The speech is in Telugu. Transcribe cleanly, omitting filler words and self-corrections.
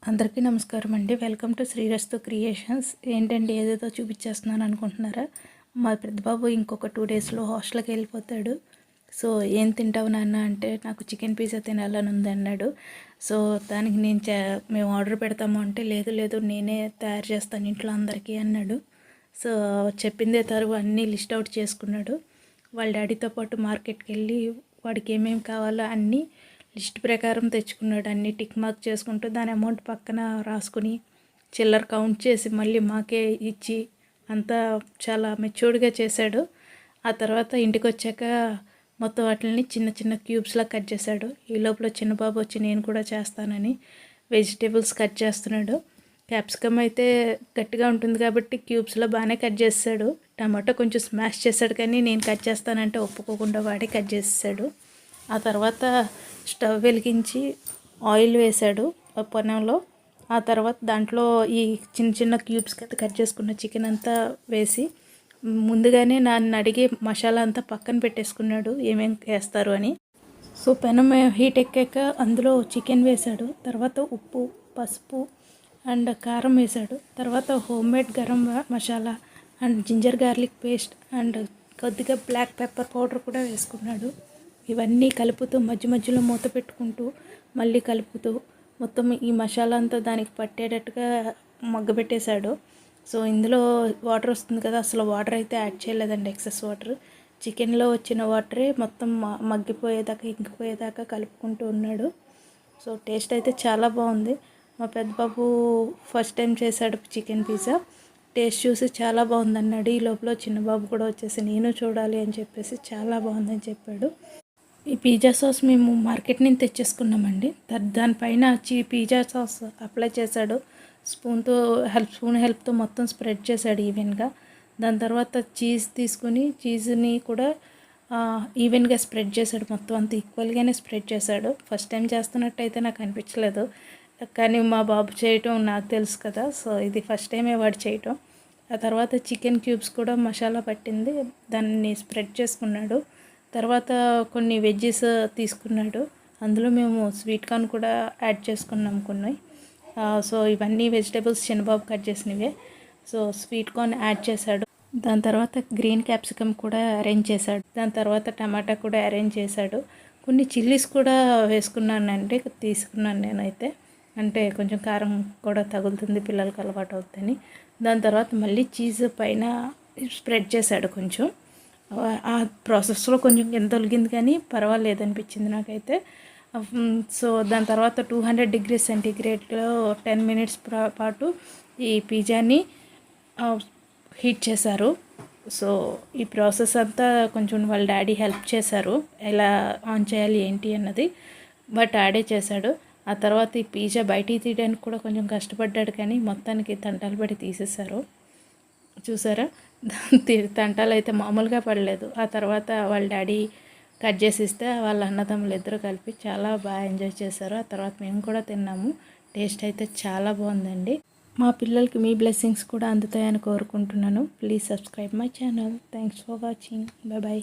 అందరికీ నమస్కారం అండి. Welcome to Srirastu creations. ఏంటండి ఏదేదో చూపించేస్తున్నాను అనుకుంటున్నారా? మా పెద్ద బాబు ఇంకొక 2 డేస్లో హాస్టల్కి వెళ్ళిపోతాడు. సో ఏం తింటావు నాన్న అంటే నాకు చికెన్ పిజ్జా తినాలని ఉంది అన్నాడు. సో దానికి మేము ఆర్డర్ పెడతాము అంటే లేదు లేదు నేనే తయారు చేస్తాను ఇంట్లో అందరికీ అన్నాడు. సో చెప్పిందే తరువు అన్నీ లిస్ట్ అవుట్ చేసుకున్నాడు. వాళ్ళ డాడీతో పాటు మార్కెట్కి వెళ్ళి వాడికి ఏమేమి కావాలో అన్నీ లిస్ట్ ప్రకారం తెచ్చుకున్నాడు. అన్నీ టిక్ మార్క్ చేసుకుంటూ దాని అమౌంట్ పక్కన రాసుకుని చిల్లర కౌంట్ చేసి మళ్ళీ మాకే ఇచ్చి అంతా చాలా మెచ్యూర్డ్గా చేశాడు. ఆ తర్వాత ఇంటికి వచ్చాక మొత్తం వాటిని చిన్న చిన్న క్యూబ్స్లా కట్ చేశాడు. ఈ లోపల చిన్న బాబు వచ్చి నేను కూడా చేస్తానని వెజిటేబుల్స్ కట్ చేస్తున్నాడు. క్యాప్సికమ్ అయితే గట్టిగా ఉంటుంది కాబట్టి క్యూబ్స్లో బాగానే కట్ చేస్తాడు. టమాటో కొంచెం స్మాష్ చేశాడు కానీ నేను కట్ చేస్తానంటే ఒప్పుకోకుండా వాడే కట్ చేసాడు. ఆ తర్వాత స్టవ్ వెలిగించి ఆయిల్ వేశాడు ఆ పొనంలో. ఆ తర్వాత దాంట్లో ఈ చిన్న చిన్న క్యూబ్స్ కట్ చేసుకున్న చికెన్ అంతా వేసి ముందుగానే నన్ను అడిగి మసాలా అంతా పక్కన పెట్టేసుకున్నాడు ఏమేం వేస్తారు అని. సో పెనం హీట్ ఎక్కాక అందులో చికెన్ వేశాడు. తర్వాత ఉప్పు, పసుపు అండ్ కారం వేశాడు. తర్వాత homemade garam masala and ginger garlic paste and కొద్దిగా బ్లాక్ పెప్పర్ పౌడర్ కూడా వేసుకున్నాడు. ఇవన్నీ కలుపుతూ మధ్య మధ్యలో మూత పెట్టుకుంటూ మళ్ళీ కలుపుతూ మొత్తం ఈ మసాలా అంతా దానికి పట్టేటట్టుగా మగ్గబెట్టేశాడు. సో ఇందులో వాటర్ వస్తుంది కదా, అసలు వాటర్ అయితే యాడ్ చేయలేదండి, ఎక్సెస్ వాటర్. చికెన్లో వచ్చిన వాటరే మొత్తం మగ్గిపోయేదాకా ఇంకిపోయేదాకా కలుపుకుంటూ ఉన్నాడు. సో టేస్ట్ అయితే చాలా బాగుంది. మా పెద్ద బాబు ఫస్ట్ టైం చేశాడు చికెన్ పిజ్జా. టేస్ట్ చూసి చాలా బాగుంది అన్నాడు. ఈ లోపల చిన్న బాబు కూడా వచ్చేసి నేను చూడాలి అని చెప్పేసి చాలా బాగుందని చెప్పాడు. ఈ పిజ్జా సాస్ మేము మార్కెట్ నుంచి తెచ్చేసుకున్నామండి. దానిపైన పిజ్జా సాస్ అప్లై చేశాడు. స్పూన్ హెల్ప్తో మొత్తం స్ప్రెడ్ చేశాడు ఈవెన్గా. దాని తర్వాత చీజ్ తీసుకుని చీజ్ని కూడా ఈవెన్గా స్ప్రెడ్ చేశాడు. మొత్తం అంతా ఈక్వల్గానే స్ప్రెడ్ చేశాడు. ఫస్ట్ టైం చేస్తున్నట్టయితే నాకు అనిపించలేదు, కానీ మా బాబు చేయటం నాకు తెలుసు కదా, సో ఇది ఫస్ట్ టైమే వాడు చేయటం. ఆ తర్వాత చికెన్ క్యూబ్స్ కూడా మసాలా పట్టింది దాన్ని స్ప్రెడ్ చేసుకున్నాడు. తర్వాత కొన్ని వెజ్జెస్ తీసుకున్నాడు. అందులో మేము స్వీట్ కార్న్ కూడా యాడ్ చేసుకున్నాం కొన్ని. సో ఇవన్నీ వెజిటేబుల్స్ చిన్నబాబు కట్ చేసినవే. సో స్వీట్ కార్న్ యాడ్ చేశాడు. దాని తర్వాత గ్రీన్ క్యాప్సికమ్ కూడా అరేంజ్ చేశాడు. దాని తర్వాత టమాటా కూడా అరేంజ్ చేశాడు. కొన్ని చిల్లీస్ కూడా వేసుకున్నానండి, తీసుకున్నాను నేనైతే. అంటే కొంచెం కారం కూడా తగులుతుంది, పిల్లలకి అలవాటు అవుతుందని. దాని తర్వాత మళ్ళీ చీజ్ పైన స్ప్రెడ్ చేశాడు కొంచెం. ఆ ప్రాసెస్లో కొంచెం ఎంత తొలగింది కానీ పర్వాలేదు అనిపించింది నాకైతే. సో దాని తర్వాత 200 డిగ్రీస్ సెంటీగ్రేడ్లో 10 మినిట్స్ పాటు ఈ పిజ్జాని హీట్ చేశారు. సో ఈ ప్రాసెస్ అంతా కొంచెం వాళ్ళ డాడీ హెల్ప్ చేశారు, ఎలా ఆన్ చేయాలి ఏంటి అన్నది, బట్ డాడీ చేశాడు. ఆ తర్వాత ఈ పిజ్జా బయటికి తీయడానికి కూడా కొంచెం కష్టపడ్డాడు కానీ మొత్తానికి తంటాలు పడి తీసేశారు. చూసారా, తంటాలు అయితే మామూలుగా పడలేదు. ఆ తర్వాత వాళ్ళ డాడీ కట్ చేసి ఇస్తే వాళ్ళ అన్నదమ్ములు ఇద్దరు కలిపి చాలా బాగా ఎంజాయ్ చేశారు. ఆ తర్వాత మేము కూడా తిన్నాము. టేస్ట్ అయితే చాలా బాగుందండి. మా పిల్లలకి మీ బ్లెస్సింగ్స్ కూడా అందుతాయని కోరుకుంటున్నాను. Please subscribe my channel. Thanks for watching. Bye.